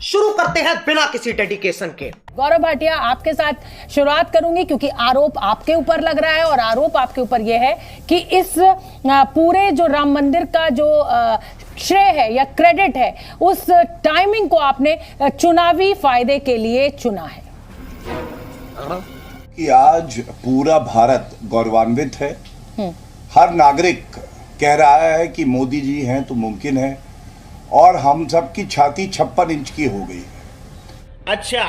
शुरू करते हैं बिना किसी डेडिकेशन के। गौरव भाटिया, आपके साथ शुरुआत करूंगी क्योंकि आरोप आपके ऊपर लग रहा है और आरोप आपके ऊपर यह है कि इस पूरे जो राम मंदिर का जो श्रेय है या क्रेडिट है, उस टाइमिंग को आपने चुनावी फायदे के लिए चुना है। कि आज पूरा भारत गौरवान्वित है। हर नागरिक कह रहा है कि मोदी जी हैं तो मुमकिन है, और हम सब की छाती 56 इंच की हो गई है। अच्छा।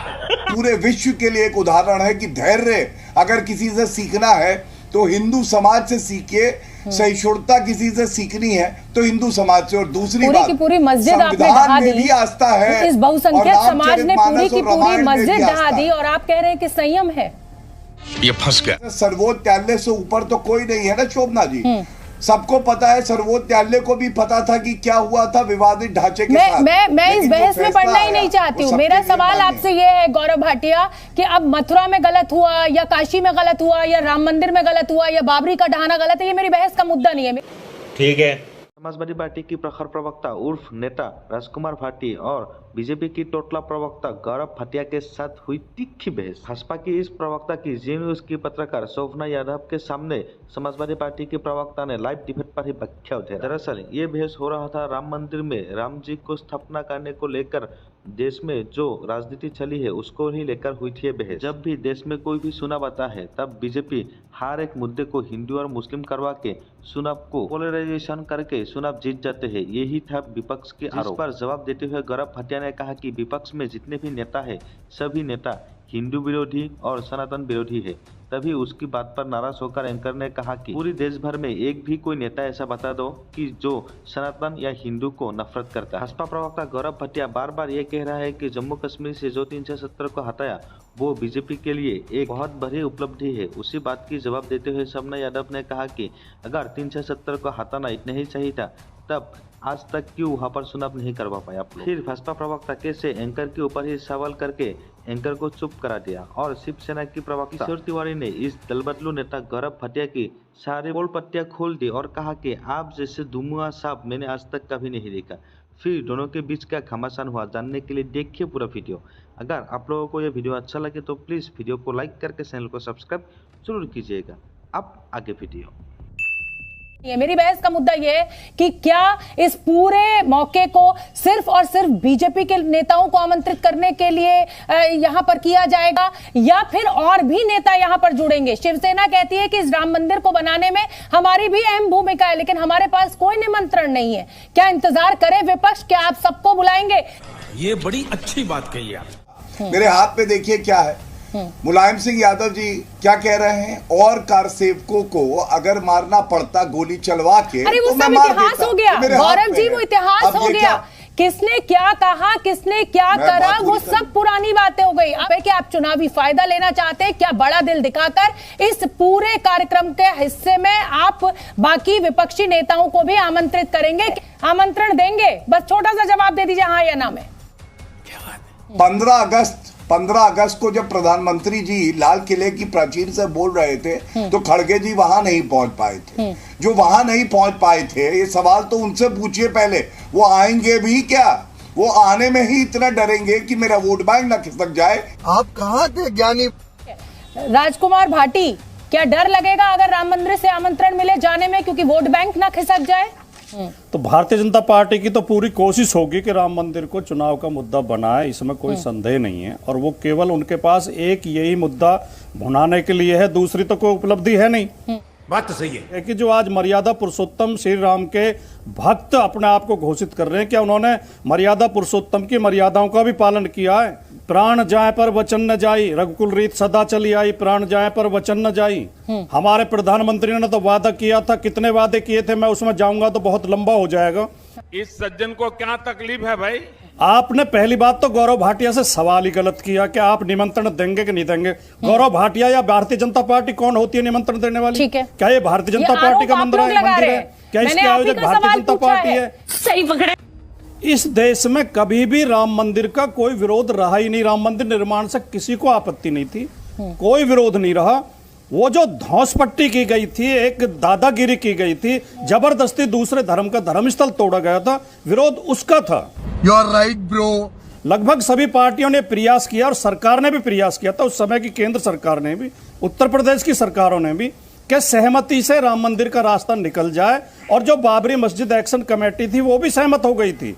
पूरे विश्व के लिए एक उदाहरण है कि धैर्य अगर किसी से सीखना है तो हिंदू समाज से सीखिए, सहिष्णुता किसी से सीखनी है तो हिंदू समाज से। और दूसरी बात, की पूरी मस्जिद आपने ढहा दी, भी आस्था है, इस बहुसंख्यक समाज ने पूरी की पूरी मस्जिद ढहा दी और आप कह रहे हैं कि संयम है। ये फंस गया। सर्वोच्च न्यायालय से ऊपर तो कोई नहीं है ना शोभना जी। सबको पता है, सर्वोच्च न्यायालय को भी पता था कि क्या हुआ था विवादित ढांचे के साथ। मैं इस बहस में पढ़ना ही नहीं चाहती हूँ। मेरा सवाल आपसे ये है गौरव भाटिया कि अब मथुरा में गलत हुआ या काशी में गलत हुआ या राम मंदिर में गलत हुआ या बाबरी का ढहाना गलत है, ये मेरी बहस का मुद्दा नहीं है। ठीक है। समाजवादी पार्टी की प्रखर प्रवक्ता उर्फ नेता राजकुमार भाटी और बीजेपी की टोटला प्रवक्ता गौरव भाटिया के साथ हुई तीखी बहस। भाजपा की इस प्रवक्ता की जी न्यूज की पत्रकार शोभना यादव के सामने समाजवादी पार्टी के प्रवक्ता ने लाइव डिबेट पर ही व्याख्या उठाई। दरअसल ये बहस हो रहा था राम मंदिर में राम जी को स्थापना करने को लेकर। देश में जो राजनीति चली है उसको ही लेकर हुई थी बहस। जब भी देश में कोई भी चुनाव आता है तब बीजेपी हर एक मुद्दे को हिंदू और मुस्लिम करवा के चुनाव को पोलराइजेशन करके चुनाव जीत जाते हैं। यही था विपक्ष के आरोप पर जवाब देते हुए गौरव भाटिया ने कहा कि विपक्ष में जितने भी नेता है सभी नेता हिंदू विरोधी और सनातन विरोधी है। तभी उसकी बात पर नाराज होकर एंकर ने कहा कि पूरी देश भर में एक भी कोई नेता ऐसा बता दो कि जो सनातन या हिंदू को नफरत करता है। भाजपा प्रवक्ता गौरव भाटिया बार बार ये कह रहा है कि जम्मू कश्मीर से जो 370 को हटाया वो बीजेपी के लिए एक बहुत बड़ी उपलब्धि है। उसी बात की जवाब देते हुए शोभना यादव ने कहा कि अगर 370 को हटाना इतना ही चाहिए था तब आज तक क्यों वहां पर चुनाव नहीं करवा पाया आप लोग। फिर भाजपा प्रवक्ता कैसे एंकर के ऊपर ही सवाल करके एंकर को चुप करा दिया और शिवसेना की प्रवक्ता किशोर तिवारी ने इस दलबदलू नेता गौरव भाटिया की सारे पोल पट्टियां खोल दी और कहा कि आप जैसे दुमुआ सांप मैंने आज तक कभी नहीं देखा। फिर दोनों के बीच क्या घमासान हुआ जानने के लिए देखिए पूरा वीडियो। अगर आप लोगों को यह वीडियो अच्छा लगे तो प्लीज वीडियो को लाइक करके चैनल को सब्सक्राइब जरूर कीजिएगा। अब आगे वीडियो। ये मेरी बहस का मुद्दा ये है कि क्या इस पूरे मौके को सिर्फ और सिर्फ बीजेपी के नेताओं को आमंत्रित करने के लिए यहां पर किया जाएगा या फिर और भी नेता यहां पर जुड़ेंगे। शिवसेना कहती है कि इस राम मंदिर को बनाने में हमारी भी अहम भूमिका है, लेकिन हमारे पास कोई निमंत्रण नहीं है। क्या इंतजार करे विपक्ष? क्या आप सबको बुलाएंगे? ये बड़ी अच्छी बात कही आप। मेरे हाथ में देखिए क्या है। मुलायम सिंह यादव जी क्या कह रहे हैं, और कारसेवकों को अगर मारना पड़ता गोली चलवा के अरे तो वो मैं सब मार इतिहास देता। हो गया गौरव जी, वो इतिहास हो गया। किसने क्या कहा, किसने क्या करा, वो सब पुरानी बातें हो गई। अब है कि आप चुनावी फायदा लेना चाहते हैं क्या? बड़ा दिल दिखाकर इस पूरे कार्यक्रम के हिस्से में आप बाकी विपक्षी नेताओं को भी आमंत्रित करेंगे, आमंत्रण देंगे? बस छोटा सा जवाब दे दीजिए, हाँ या ना में। 15 अगस्त को जब प्रधानमंत्री जी लाल किले की प्राचीर से बोल रहे थे तो खड़गे जी वहां नहीं पहुंच पाए थे। जो वहां नहीं पहुंच पाए थे, ये सवाल तो उनसे पूछिए पहले, वो आएंगे भी क्या? वो आने में ही इतना डरेंगे कि मेरा वोट बैंक ना खिसक जाए। आप कहाँ थे ज्ञानी? राजकुमार भाटी, क्या डर लगेगा अगर राम मंदिर से आमंत्रण मिले जाने में, क्योंकि वोट बैंक ना खिसक जाए? तो भारतीय जनता पार्टी की तो पूरी कोशिश होगी कि राम मंदिर को चुनाव का मुद्दा बनाए, इसमें कोई संदेह नहीं है। और वो केवल उनके पास एक यही मुद्दा भुनाने के लिए है, दूसरी तो कोई उपलब्धि है नहीं। बात तो सही है कि जो आज मर्यादा पुरुषोत्तम श्री राम के भक्त अपने आप को घोषित कर रहे हैं, क्या उन्होंने मर्यादा पुरुषोत्तम की मर्यादाओं का भी पालन किया है? प्राण जाए पर वचन न जाई, रघुकुल रीत सदा चली आई, प्राण जाए पर वचन न जाई। हमारे प्रधानमंत्री ने तो वादा किया था, कितने वादे किए थे, मैं उसमें जाऊंगा तो बहुत लंबा हो जाएगा। इस सज्जन को क्या तकलीफ है भाई? आपने पहली बात तो गौरव भाटिया से सवाल ही गलत किया कि आप निमंत्रण देंगे कि नहीं देंगे। गौरव भाटिया या भारतीय जनता पार्टी कौन होती है निमंत्रण देने वाली? ठीक है। क्या ये भारतीय जनता पार्टी का मंदिर है? क्या इसके आयोजक भारतीय जनता पार्टी है? सही पकड़े। इस देश में कभी भी राम मंदिर का कोई विरोध रहा ही नहीं। राम मंदिर निर्माण से किसी को आपत्ति नहीं थी, कोई विरोध नहीं रहा। वो जो धौंसपट्टी की गई थी, एक दादागिरी की गई थी, जबरदस्ती दूसरे धर्म का धर्मस्थल तोड़ा गया था, विरोध उसका था। You are right bro. लगभग सभी पार्टियों ने प्रयास किया और सरकार ने भी प्रयास किया था, उस समय की केंद्र सरकार ने भी, उत्तर प्रदेश की सरकारों ने भी, कि सहमति से राम मंदिर का रास्ता निकल जाए। और जो बाबरी मस्जिद एक्शन कमेटी थी वो भी सहमत हो गई थी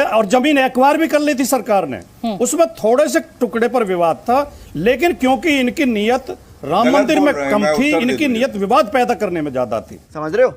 और जमीन एक्वायर भी कर ली थी सरकार ने। उसमें थोड़े से टुकड़े पर विवाद था, लेकिन क्योंकि इनकी नीयत राम मंदिर में कम थी, इनकी नीयत विवाद पैदा करने में ज्यादा थी। समझ रहे हो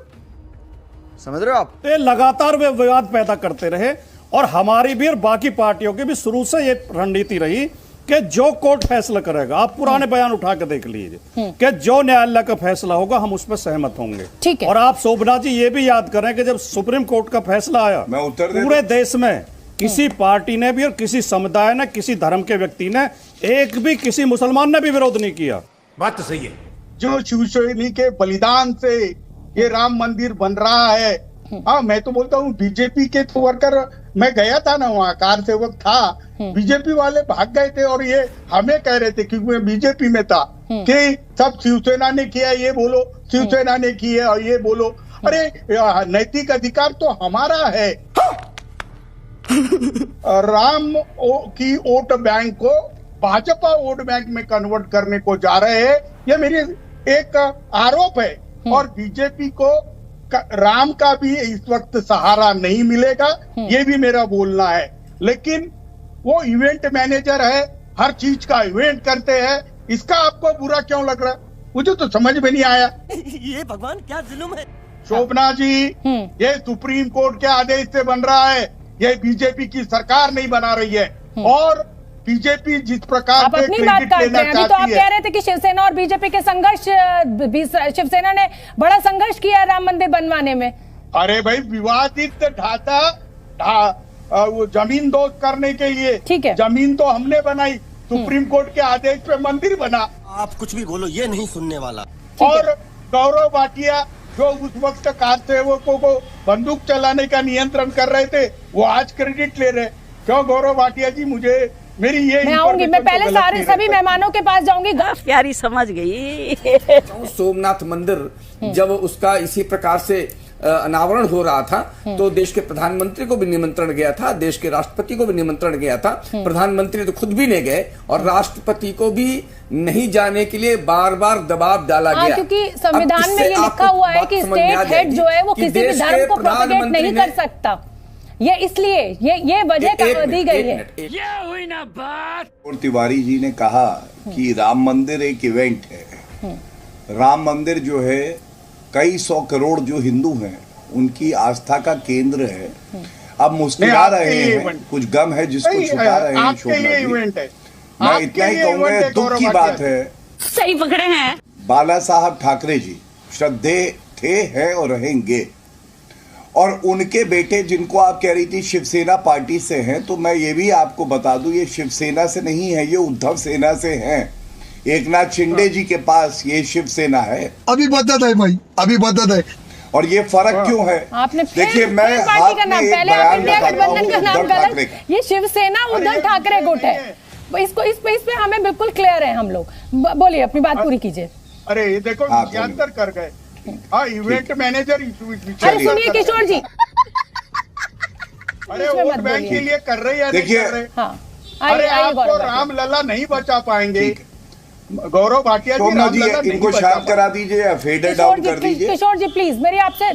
आप? तो लगातार वे विवाद पैदा करते रहे और हमारी भी और बाकी पार्टियों की भी शुरू से ये रणनीति रही कि जो कोर्ट फैसला करेगा, आप पुराने बयान उठा के देख लीजिए, कि जो न्यायालय का फैसला होगा हम उस पर सहमत होंगे। ठीक है। और आप शोभना जी ये भी याद करें कि जब सुप्रीम कोर्ट का फैसला आया, पूरे देश में किसी पार्टी ने भी और किसी समुदाय ने, किसी धर्म के व्यक्ति ने, एक भी किसी मुसलमान ने भी विरोध नहीं किया। बात तो सही है। जो शिवसैनी के बलिदान से ये राम मंदिर बन रहा है। हाँ, मैं तो बोलता हूँ बीजेपी के तो वर्कर, मैं गया था ना वहाँ, कार सेवक था, बीजेपी वाले भाग गए थे और ये हमें कह रहे थे, क्योंकि मैं बीजेपी में था, कि सब शिवसेना ने किया, ये बोलो शिवसेना ने किया और ये बोलो। अरे नैतिक अधिकार तो हमारा है। राम की वोट बैंक को भाजपा वोट बैंक में कन्वर्ट करने को जा रहे हैं, ये मेरी एक आरोप है। और बीजेपी को राम का भी इस वक्त सहारा नहीं मिलेगा, ये भी मेरा बोलना है। लेकिन वो इवेंट मैनेजर है, हर चीज का इवेंट करते हैं, इसका आपको बुरा क्यों लग रहा है? मुझे तो समझ में नहीं आया। ये भगवान क्या जुल्म है। शोभना जी, ये सुप्रीम कोर्ट के आदेश से बन रहा है, ये बीजेपी की सरकार नहीं बना रही है। और बीजेपी जिस प्रकार आप अपनी बात करते हैं, अभी तो आप कह रहे थे कि शिवसेना और बीजेपी के संघर्ष, शिवसेना ने बड़ा संघर्ष किया है राम मंदिर बनवाने में। अरे भाई, विवादित वो जमीन दोस्त करने के लिए, ठीक है, जमीन तो हमने बनाई, सुप्रीम कोर्ट के आदेश पे मंदिर बना। आप कुछ भी बोलो, ये नहीं सुनने वाला। और गौरव भाटिया जो उस वक्त कार सेवकों को बंदूक चलाने का नियंत्रण कर रहे थे, वो आज क्रेडिट ले रहे। क्यों गौरव भाटिया जी? मुझे मेरी ये, मैं आऊंगी, मैं पहले सारे सभी मेहमानों के पास जाऊंगी। प्यारी समझ गई। सोमनाथ मंदिर जब उसका इसी प्रकार से अनावरण हो रहा था, तो देश के प्रधानमंत्री को भी निमंत्रण गया था, देश के राष्ट्रपति को भी निमंत्रण गया था। प्रधानमंत्री तो खुद भी नहीं गए और राष्ट्रपति को भी नहीं जाने के लिए बार बार दबाव डाला गया, क्योंकि संविधान में ये लिखा हुआ है कि स्टेट हेड जो है वो किसी भी धर्म को प्रोपेगेट नहीं कर सकता। ये इसलिए ये वजह दी गई है। ये हुई ना बात। और तिवारी जी ने कहा कि राम मंदिर एक इवेंट है। राम मंदिर जो है कई 100 करोड़ जो हिंदू हैं उनकी आस्था का केंद्र है। अब मुस्कुरा रहे हैं, कुछ गम है जिसको छुपा रहे हैं। शोभना जी, मैं इतना ही कहूंगा, दुख की बात है, सही पकड़े हैं। बाला साहब ठाकरे जी श्रद्धेय थे, हैं और रहेंगे। और उनके बेटे जिनको आप कह रही थी शिवसेना पार्टी से हैं, तो मैं ये भी आपको बता दूं, ये शिवसेना से नहीं है, ये उद्धव सेना से हैं। एक नाथ शिंदे जी के पास ये शिवसेना है। अभी बता है भाई, अभी बता है। और ये फर्क क्यों है? देखिए, मैं हाथ में एक बयान बताता हूं, उद्धव ठाकरे, ये शिवसेना उद्धव ठाकरे गुट है। इस पे हमें बिल्कुल क्लियर है हम लोग। बोलिए, अपनी बात पूरी कीजिए। अरे ये देखो, अंतर कर गए। हाँ, इवेंट मैनेजर। अरे सुनिए किशोर जी, अरे वोट बैंक के लिए कर रहे हैं। देखिए, अरे आपको राम लला नहीं बचा पाएंगे। गौरव भाटिया जी, इनको शांत करा दीजिए या फेडर डाउन कर दीजिए। किशोर जी प्लीज, मेरी आपसे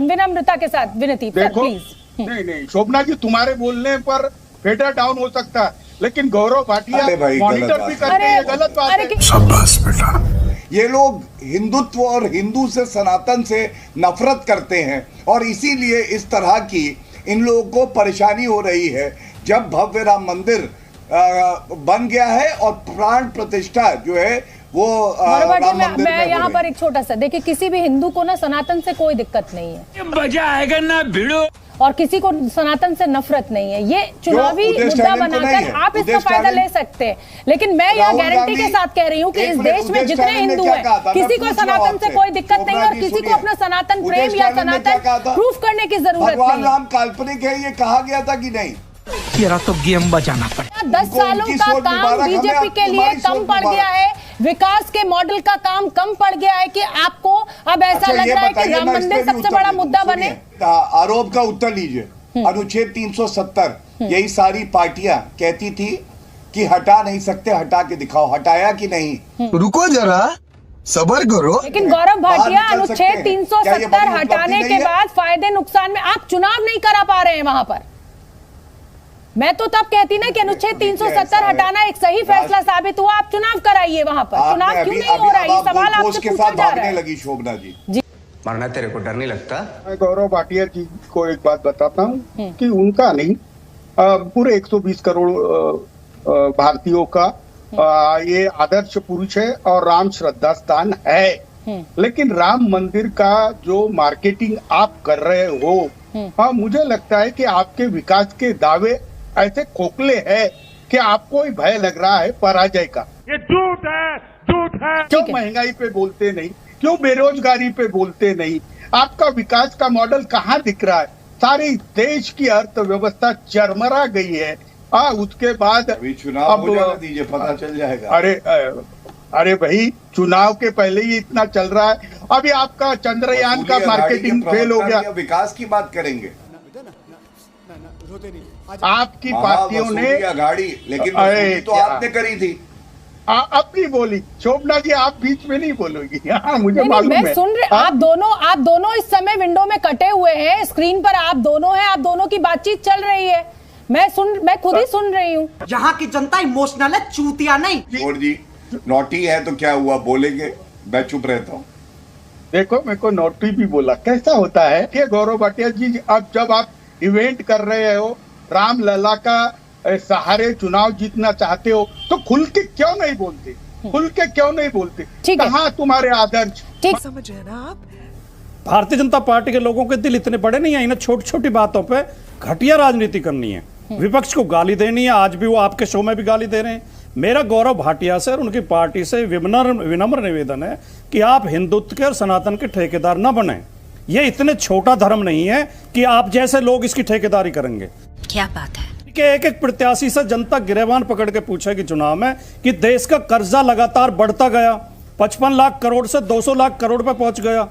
विनम्रता के साथ विनती, प्लीज। नहीं शोभना जी, तुम्हारे बोलने पर फेडर डाउन हो सकता है, लेकिन गौरव भाटिया मॉनिटर भी करते हैं, गलत बात है। शाबाश बेटा। ये लोग हिंदुत्व और हिंदू से, सनातन से नफरत करते हैं और इसीलिए इस तरह की इन लोगों को परेशानी हो रही है। जब भव्य राम मंदिर बन गया है और प्राण प्रतिष्ठा जो है वो राम मंदिर मैं यहाँ पर एक छोटा सा, देखिए, किसी भी हिंदू को ना सनातन से कोई दिक्कत नहीं है, मजा आएगा ना भिड़ो, और किसी को सनातन से नफरत नहीं है। ये चुनावी मुद्दा बनाकर आप इसका फायदा ले सकते हैं, लेकिन मैं यह गारंटी के साथ कह रही हूँ कि इस देश में जितने हिंदू हैं, किसी को सनातन से कोई दिक्कत नहीं है और किसी को अपना सनातन प्रेम या सनातन प्रूफ करने की जरूरत नहीं। भगवान राम काल्पनिक है, ये कहा गया था कि नहीं? तेरा तो गेम बजाना पड़ा। 10 सालों का काम बीजेपी के लिए कम पड़ गया है, विकास के मॉडल का काम कम पड़ गया है कि आपको अब ऐसा लग रहा है कि राम मंदिर सबसे बड़ा मुद्दा बने। आरोप का उत्तर लीजिए। अनुच्छेद 370 यही सारी पार्टियां कहती थी कि हटा नहीं सकते, हटा के दिखाओ। हटाया कि नहीं? रुको जरा, सबर करो। लेकिन गौरव भाटिया, बाहर निकल सकते अनुच्छेद हैं। 370 क्या ये बड़ी हटाने उपलब्धि के नहीं है? बाद फायदे नुकसान में आप चुनाव नहीं करा पा रहे हैं वहां पर। मैं तो तब कहती ना कि अनुच्छेद 370 हटाना एक सही फैसला साबित हुआ, आप चुनाव कराइए वहां पर। चुनाव क्यों नहीं हो रहा है, ये सवाल आपसे के पूछा साथ जा रहा भागने है। लगी शोभना जी। मरना तेरे को डर नहीं लगता? मैं गौरव भाटिया जी को एक बात बताता हूँ कि उनका नहीं, पूरे 120 करोड़ भारतीयों का ये आदर्श पुरुष है और राम श्रद्धा स्थान है। लेकिन राम मंदिर का जो मार्केटिंग आप कर रहे हो, हाँ, मुझे लगता है कि आपके विकास के दावे ऐसे खोखले हैं कि आपको ही भय लग रहा है पराजय का। ये झूठ है, झूठ है। क्यों महंगाई पे बोलते नहीं, क्यों बेरोजगारी पे बोलते नहीं? आपका विकास का मॉडल कहाँ दिख रहा है? सारी देश की अर्थव्यवस्था चरमरा गई है। उसके बाद अभी चुनाव हो जाने दीजिए, पता चल जाएगा। अरे भाई, चुनाव के पहले ही इतना चल रहा है। अभी आपका चंद्रयान का मार्केटिंग फेल हो गया। विकास की बात करेंगे, आपकी पार्टियों ने गाड़ी, लेकिन वसूली तो आपने करी थी। अपनी बोली। शोभना जी, आप बीच में नहीं बोलोगी। हाँ, मुझे मालूम है। मैं सुन रहे, आप दोनों इस समय विंडो में कटे हुए हैं, स्क्रीन पर आप दोनों हैं, आप दोनों की बातचीत चल रही है। मैं खुद ही सुन रही हूँ। यहाँ की जनता इमोशनल है, चूतिया नहीं। और जी, नोटी है तो क्या हुआ, बोलेंगे, मैं चुप रहता हूँ। देखो, मेरे को नोटी भी बोला। कैसा होता है कि गौरव भाटिया जी, अब जब आप इवेंट कर रहे हो, राम लला का सहारे चुनाव जीतना चाहते हो, तो खुल के क्यों नहीं बोलते? खुल के क्यों नहीं बोलते? कहाँ तुम्हारे आदर्श? ठीक, समझ रहे ना आप? भारतीय जनता पार्टी के लोगों के दिल इतने बड़े नहीं है, इन्हें छोटी छोटी बातों पे घटिया राजनीति करनी है, विपक्ष को गाली देनी है। आज भी वो आपके शो में भी गाली दे रहे हैं। मेरा गौरव भाटिया से और उनकी पार्टी से विनम्र निवेदन है कि आप हिंदुत्व के और सनातन के ठेकेदार न बने। ये इतने छोटा धर्म नहीं है कि आप जैसे लोग इसकी ठेकेदारी करेंगे। क्या बात है कि एक प्रत्याशी से जनता गिरेबान पकड़ के पूछेगी चुनाव में कि देश का कर्जा लगातार बढ़ता गया, 55 लाख करोड़ से 200 लाख करोड़ पे पहुंच गया,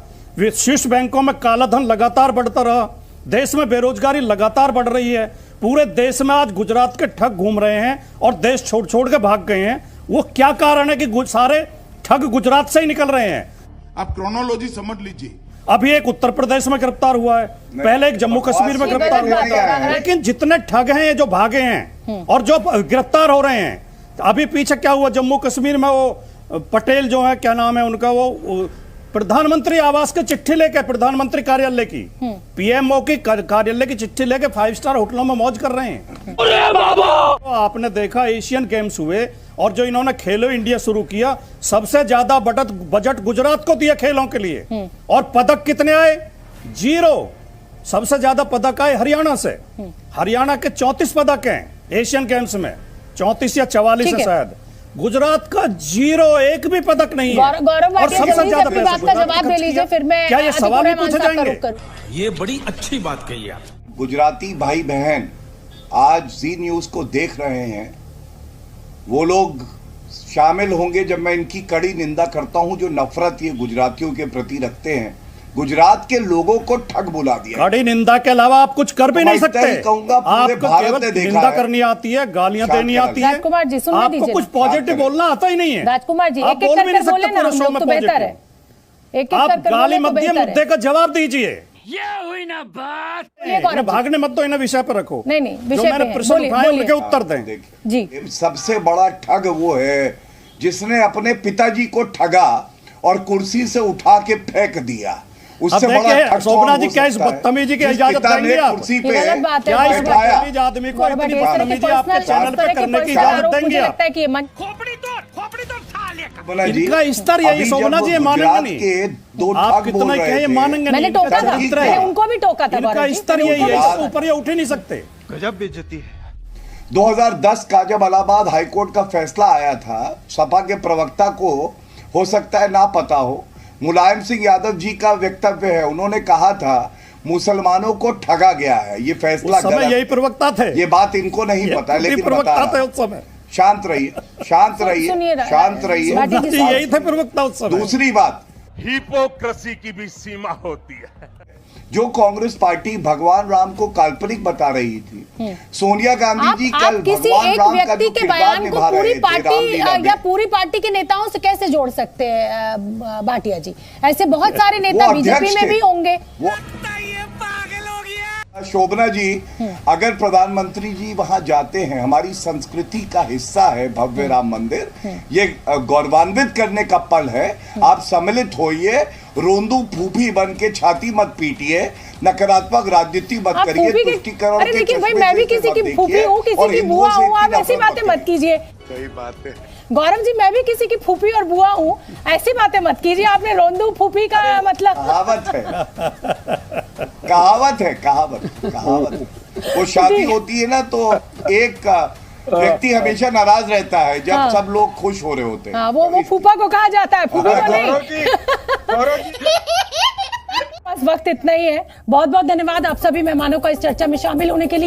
शीर्ष बैंकों में काला धन लगातार बढ़ता रहा, देश में बेरोजगारी लगातार बढ़ रही है, पूरे देश में आज गुजरात के ठग घूम रहे हैं और देश छोड़ छोड़ के भाग गए हैं। वो क्या कारण है कि सारे ठग गुजरात से ही निकल रहे हैं? आप क्रोनोलॉजी समझ लीजिए। अभी एक उत्तर प्रदेश में गिरफ्तार हुआ है, पहले एक जम्मू कश्मीर में गिरफ्तार हुआ है। लेकिन जितने ठग हैं ये जो भागे हैं और जो गिरफ्तार हो रहे हैं, अभी पीछे क्या हुआ जम्मू कश्मीर में, वो पटेल जो है, क्या नाम है उनका, वो प्रधानमंत्री आवास की चिट्ठी लेके, प्रधानमंत्री कार्यालय की, पीएमओ की कार्यालय की चिट्ठी लेके 5 स्टार होटलों में मौज कर रहे हैं। तो आपने देखा एशियन गेम्स हुए और जो इन्होंने खेलो इंडिया शुरू किया, सबसे ज्यादा बजट गुजरात को दिया खेलों के लिए, और पदक कितने आए? 0। सबसे ज्यादा पदक आए हरियाणा से। हरियाणा के 34 पदक हैं एशियन गेम्स में, 34 या 44 है शायद। गुजरात का 0, एक भी पदक नहीं है। गौरव और सबसे ज्यादा अपनी बात का जवाब दे लीजिए, फिर मैं क्या ये सवाल नहीं पूछे जाएंगे? ये बड़ी अच्छी बात कही आप। गुजराती भाई बहन आज जी न्यूज को देख रहे हैं, वो लोग शामिल होंगे जब मैं इनकी कड़ी निंदा करता हूं जो नफरत ये गुजरातियों के प्रति रखते हैं। गुजरात के लोगों को ठग बुला दिया। कड़ी निंदा के अलावा आप कुछ कर भी नहीं सकते। कहूंगा पूरे आपको भारत केवल ने देखा निंदा है। करनी आती है, गालियां देनी आती है। राजकुमार जी, सुनने आपको दीजिए। कुछ पॉजिटिव बोलना आता ही नहीं है। राजकुमार जी, आप एक एक बोल भी नहीं करके बोले सकते ना, पूरे हम शो लोग में तो बेहतर है। पॉजिटिव। एक आप करके गाली बोले तो मत दिए, बेहतर है। मुद्दे का जवाब दीजिए। ये हुई ना बात। ये गौरव जी। भागने मत दो, इन्हें विषय पर रखो। नहीं, जो विषय मैंने पे है। प्रश्न बोलिए, उठाए बोलिए। उनके उत्तर दें। जी। सबसे बड़ा ठग वो है जिसने अपने पिताजी को ठगा और कुर्सी से उठा के फेंक दिया। उससे बड़ा ठग शोभना जी, क्या इस बत्तमीजी की इजाजत देंगे आप? कुर्सी पे क्या इस बत्तमीज आदमी को इतनी बत्तमीजी आपके चैनल पे करने की इजाजत देंगे आप? खोपड़ी तोड़ साले का। बोला जी, इनका स्तर यही, शोभना जी, ये मानेंगे नहीं। के 2 आप ठग कितना बोल कहें, रहे ये थे। मानेंगे मैंने नहीं। टोका था, चरित्र है। मैंने उनको भी टोका था। इनका गौरव जी। स्तर यही है, इससे ऊपर ये उठ ही नहीं सकते। गजब बेइज्जती है। 2010 का जब इलाहाबाद हाईकोर्ट का फैसला आया था, सपा के प्रवक्ता को हो सकता है ना पता हो, मुलायम सिंह यादव जी का वक्तव्य है। उन्होंने कहा था मुसलमानों को ठगा गया है, ये फैसला उस समय गलत। यही प्रवक्ता थे। ये बात इनको नहीं पता है, लेकिन बता प्रवक्ता रहा थे हूं। उस समय। शांत रहिए, शांत रहिए, शांत रहिए। यही थे प्रवक्ता उस समय। दूसरी बात, हिपोक्रेसी की भी सीमा होती है। जो कांग्रेस पार्टी भगवान राम को काल्पनिक बता रही थी, सोनिया गांधी जी कल आप किसी भगवान एक राम का व्यक्ति जो के किरदार बयान को निभा पूरी रहे थे पार्टी रामलीला में, या पूरी पार्टी के नेताओं से कैसे जोड़ सकते हैं भाटिया जी? ऐसे बहुत सारे नेता वो बीजेपी अध्यक्ष में थे। भी होंगे। शोभना जी, अगर प्रधानमंत्री जी वहां जाते हैं, हमारी संस्कृति का हिस्सा है भव्य राम मंदिर, ये गौरवान्वित करने का पल है। आप सम्मिलित होइए, रोंदू फूफी बन के छाती मत पीटिए, नकारात्मक राजनीति मत आप करिए, फूफी की तुष्टीकरण अरे के देखिए भाई, चश्मे मैं भी से किसी मत की देखिए फूफी हूँ, और किसी की हिंदुओं बुआ से हूँ, आप इतनी ऐसी नफरत बातें मत कीजिए। सही बात है। गौरव जी, मैं भी किसी की फूफी और बुआ हूँ, ऐसी बातें मत कीजिए। आपने रोंदू फूफी का मतलब कहावत है, कहावत है, कहावत। वो शादी होती है ना, तो एक व्यक्ति हमेशा नाराज रहता है जब सब लोग खुश हो रहे होते हैं। हाँ, वो फूफा को कहा जाता है, फूफी को नहीं। गौरव जी बस वक्त इतना ही है। बहुत बहुत धन्यवाद आप सभी मेहमानों का इस चर्चा में शामिल होने के लिए।